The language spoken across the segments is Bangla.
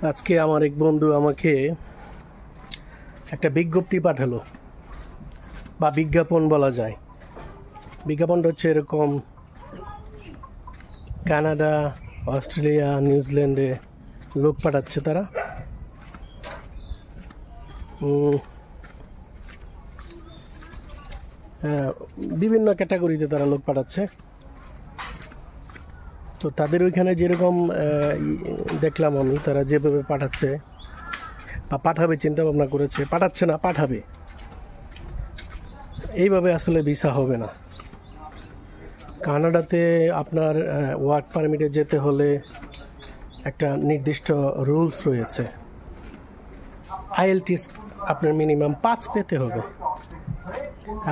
আজকে আমার এক বন্ধু আমাকে একটা বিজ্ঞপ্তি পাঠালো বা বিজ্ঞাপন বলা যায়। বিজ্ঞাপনটা হচ্ছে এরকম: কানাডা, অস্ট্রেলিয়া, নিউজিল্যান্ডে লোক পাঠাচ্ছে তারা। বিভিন্ন ক্যাটাগরিতে তারা লোক পাঠাচ্ছে। তো তাদের ওইখানে যেরকম দেখলাম আমি, তারা যেভাবে পাঠাচ্ছে বা পাঠাবে চিন্তা ভাবনা করেছে, পাঠাচ্ছে না, পাঠাবে, এইভাবে আসলে ভিসা হবে না। কানাডাতে আপনার ওয়ার্ক পারমিটে যেতে হলে একটা নির্দিষ্ট রুলস রয়েছে। IELTS আপনার মিনিমাম 5 পেতে হবে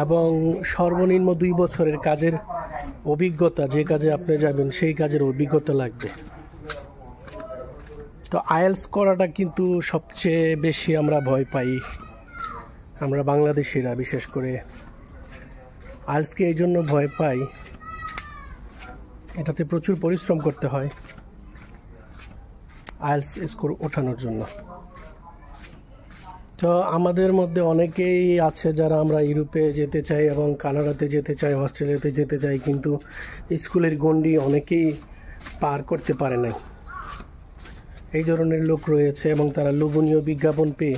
এবং সর্বনিম্ন 2 বছরের কাজের অভিজ্ঞতা, যে কাজে আপনি যাবেন সেই কাজের অভিজ্ঞতা লাগবে। তো IELTS করাটা কিন্তু সবচেয়ে বেশি আমরা ভয় পাই, আমরা বাংলাদেশিরা বিশেষ করে। IELTSকে এই জন্য ভয় পাই, এটাতে প্রচুর পরিশ্রম করতে হয় IELTS স্কোর ওঠানোর জন্য। তো আমাদের মধ্যে অনেকেই আছে যারা আমরা ইউরোপে যেতে চাই এবং কানাডাতে যেতে চাই, অস্ট্রেলিয়াতে যেতে চাই, কিন্তু স্কুলের গণ্ডি অনেকেই পার করতে পারে না। এই ধরনের লোক রয়েছে এবং তারা লোভনীয় বিজ্ঞাপন পেয়ে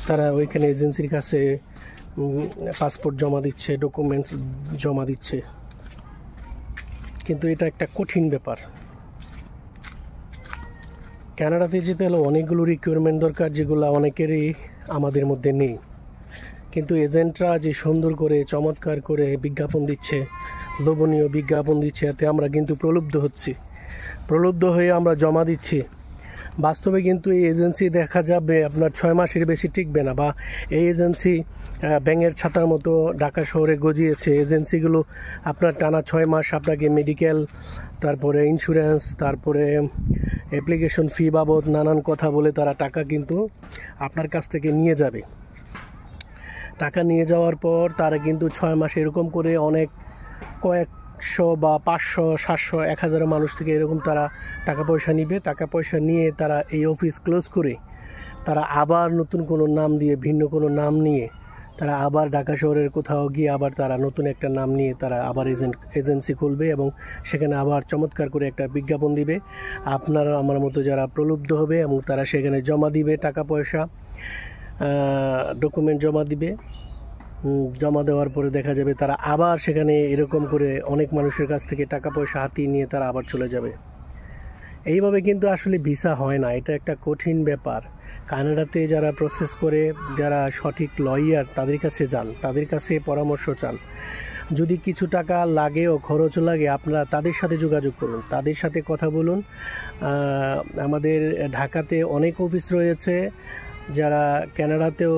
তারা ওইখানে এজেন্সির কাছে পাসপোর্ট জমা দিচ্ছে, ডকুমেন্টস জমা দিচ্ছে, কিন্তু এটা একটা কঠিন ব্যাপার। কানাডাতে যেতে হলে অনেকগুলো রিকোয়ারমেন্ট দরকার, যেগুলো অনেকেরই আমাদের মধ্যে নেই। কিন্তু এজেন্টরা যে সুন্দর করে চমৎকার করে বিজ্ঞাপন দিচ্ছে, লোভনীয় বিজ্ঞাপন দিচ্ছে, এতে আমরা কিন্তু প্রলুব্ধ হয়ে আমরা জমা দিচ্ছি। বাস্তবে কিন্তু এই এজেন্সি দেখা যাবে আপনার 6 মাসের বেশি টিকবে না, বা এই এজেন্সি ব্যাঙের ছাতার মতো ঢাকা শহরে গজিয়েছে। এজেন্সিগুলো আপনার টানা 6 মাস আপনাকে মেডিকেল, তারপরে ইন্স্যুরেন্স, তারপরে অ্যাপ্লিকেশন ফি বাবদ নানান কথা বলে তারা টাকা কিন্তু আপনার কাছ থেকে নিয়ে যাবে। টাকা নিয়ে যাওয়ার পর তারা কিন্তু 6 মাস এরকম করে কয়েকশো বা 500, 700, 1000 মানুষ থেকে এরকম তারা টাকা পয়সা নিবে। টাকা পয়সা নিয়ে তারা এই অফিস ক্লোজ করে তারা আবার নতুন কোনো নাম দিয়ে, ভিন্ন কোনো নাম নিয়ে তারা আবার ঢাকা শহরের কোথাও গিয়ে আবার তারা নতুন একটা নাম নিয়ে তারা আবার এজেন্সি খুলবে এবং সেখানে আবার চমৎকার করে একটা বিজ্ঞাপন দিবে। আপনারা আমার মতো যারা প্রলুব্ধ হবে এবং তারা সেখানে জমা দিবে, টাকা পয়সা, ডকুমেন্ট জমা দিবে। জমা দেওয়ার পরে দেখা যাবে তারা আবার সেখানে এরকম করে অনেক মানুষের কাছ থেকে টাকা পয়সা হাতিয়ে নিয়ে তারা আবার চলে যাবে। এইভাবে কিন্তু আসলে ভিসা হয় না, এটা একটা কঠিন ব্যাপার। কানাডাতে যারা প্রসেস করে, যারা সঠিক লয়ার, তাদের কাছে যান, তাদের কাছে পরামর্শ চান। যদি কিছু টাকা লাগে ও খরচ লাগে, আপনারা তাদের সাথে যোগাযোগ করুন, তাদের সাথে কথা বলুন। আমাদের ঢাকাতে অনেক অফিস রয়েছে যারা কানাডাতেও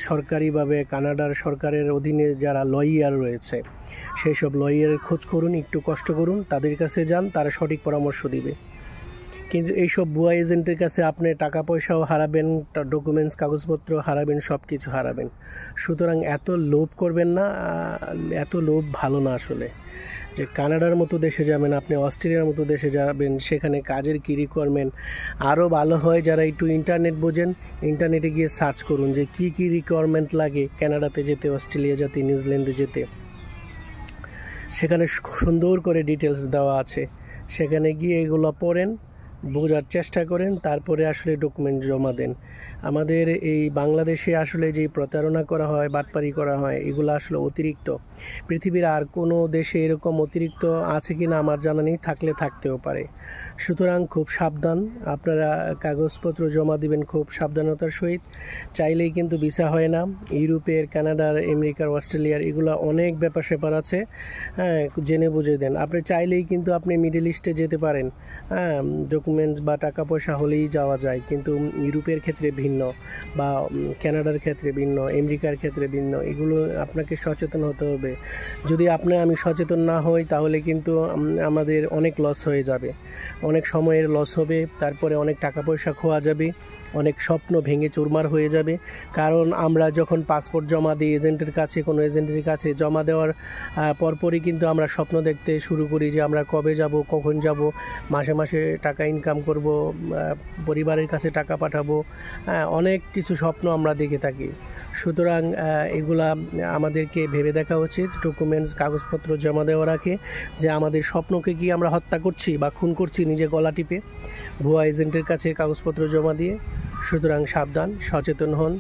সরকারিভাবে, কানাডার সরকারের অধীনে যারা লয়ার রয়েছে, সেই সব লয়ারের খোঁজ করুন, একটু কষ্ট করুন, তাদের কাছে যান, তারা সঠিক পরামর্শ দিবে। কিন্তু এইসব ভুয়া এজেন্টের কাছে আপনি টাকা পয়সাও হারাবেন, ডকুমেন্টস, কাগজপত্র হারাবেন, সব কিছু হারাবেন। সুতরাং এত লোভ করবেন না, এত লোভ ভালো না আসলে। যে কানাডার মতো দেশে যাবেন, আপনি অস্ট্রেলিয়ার মতো দেশে যাবেন, সেখানে কাজের কী রিকোয়ারমেন্ট, আরও ভালো হয় যারা একটু ইন্টারনেট বোঝেন, ইন্টারনেটে গিয়ে সার্চ করুন যে কী কী রিকোয়ারমেন্ট লাগে কানাডাতে যেতে, অস্ট্রেলিয়া যেতে, নিউজিল্যান্ডে যেতে। সেখানে সুন্দর করে ডিটেলস দেওয়া আছে, সেখানে গিয়ে এগুলো পড়েন, বোঝার চেষ্টা করেন, তারপরে আসলে ডকুমেন্ট জমা দেন। আমাদের এই বাংলাদেশে আসলে যে প্রতারণা করা হয়, বাটপারি করা হয়, এগুলো আসলে অতিরিক্ত। পৃথিবীর আর কোনো দেশে এরকম অতিরিক্ত আছে কি না আমার জানা নেই, থাকলে থাকতেও পারে। সুতরাং খুব সাবধান, আপনারা কাগজপত্র জমা দিবেন খুব সাবধানতার সহিত। চাইলেই কিন্তু ভিসা হয় না। ইউরোপের, কানাডার, আমেরিকার, অস্ট্রেলিয়ার এগুলো অনেক ব্যাপার স্যাপার আছে, হ্যাঁ, জেনে বুঝে দেন। আপনি চাইলেই কিন্তু আপনি মিডল ইস্টে যেতে পারেন, হ্যাঁ, ডকুমেন্টস বা টাকা পয়সা হলেই যাওয়া যায়। কিন্তু ইউরোপের ক্ষেত্রে ভিন্ন, বা কানাডার ক্ষেত্রে ভিন্ন, আমেরিকার ক্ষেত্রে ভিন্ন। এগুলো আপনাকে সচেতন হতে হবে। যদি আমি সচেতন না হই, তাহলে কিন্তু আমাদের অনেক লস হয়ে যাবে, অনেক সময়ের লস হবে, তারপরে অনেক টাকা পয়সা খোয়া যাবে, অনেক স্বপ্ন ভেঙে চুরমার হয়ে যাবে। কারণ আমরা যখন পাসপোর্ট জমা দিই এজেন্টের কাছে, কোনো এজেন্টের কাছে জমা দেওয়ার পরপরই কিন্তু আমরা স্বপ্ন দেখতে শুরু করি যে আমরা কবে যাব, কখন যাব, মাসে মাসে টাকা ইনকাম ইনকাম করব, পরিবারের কাছে টাকা পাঠাবো, অনেক কিছু স্বপ্ন আমরা দেখে থাকি। সুতরাং এগুলা আমাদেরকে ভেবে দেখা উচিত, ডকুমেন্টস কাগজপত্র জমা দেওয়ার আগে, যে আমাদের স্বপ্নকে কি আমরা হত্যা করছি বা খুন করছি নিজে গলা টিপে ভুয়া এজেন্টের কাছে কাগজপত্র জমা দিয়ে। সুতরাং সাবধান, সচেতন হন।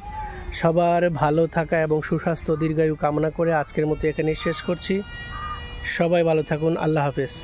সবার ভালো থাকা এবং সুস্বাস্থ্য দীর্ঘায়ু কামনা করে আজকের মতো এখানে শেষ করছি। সবাই ভালো থাকুন। আল্লাহ হাফেজ।